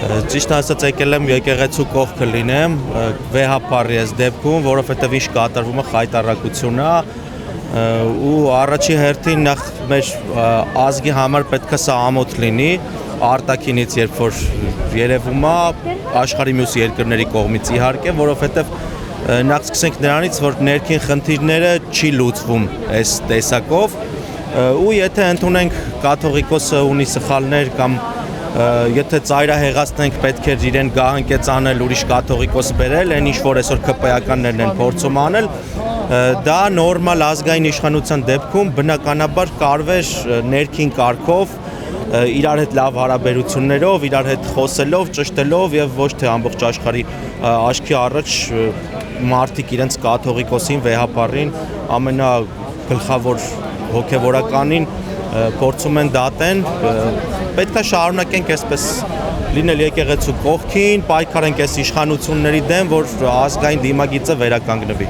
Ճիշտ ասած եկել եմ եկեղեցու կողքը լինեմ, վեհապարի ես դեպքում, որովհետև ինչ կատարվում է խայտառակություն է, ու առաջի հերթին նախ մեր ազգի համար պետք է սա ամոթ լինի, արտաքինից երբ որ երևում է, աշխարհի մյուս երկրների կողմից իհարկե, որովհետև նախ սկսենք նրանից, որ ներքին խնդիրները չի լուծվում այս տեսակով, ու եթե ընդունենք կաթողիկոսը ունի սխալներ կամ եթե ծայրահեղացնենք պետք է իրեն գահանկեց անել ուրիշ կաթողիկոս բերել, այն ինչ որ այսօր ԿՊ-ականներն են փորձում անել, դա նորմալ ազգային իշխանության դեպքում բնականաբար կարվեր ներքին կարգով, իրար հետ լավ հարաբերություններով, իրար հետ խոսելով, ճշտելով եւ ոչ թե ամբողջ աշխարհի աչքի առաջ մարդիկ իրենց կաթողիկոսին, վեհապարին, ամենագլխավոր հոգեվորականին փորձում են դատեն, պետք է շարունակենք այսպես լինել եկեղեցու կողքին, պայքարենք այս իշխանությունների դեմ, որ ազգային դիմագիծը վերականգնվի։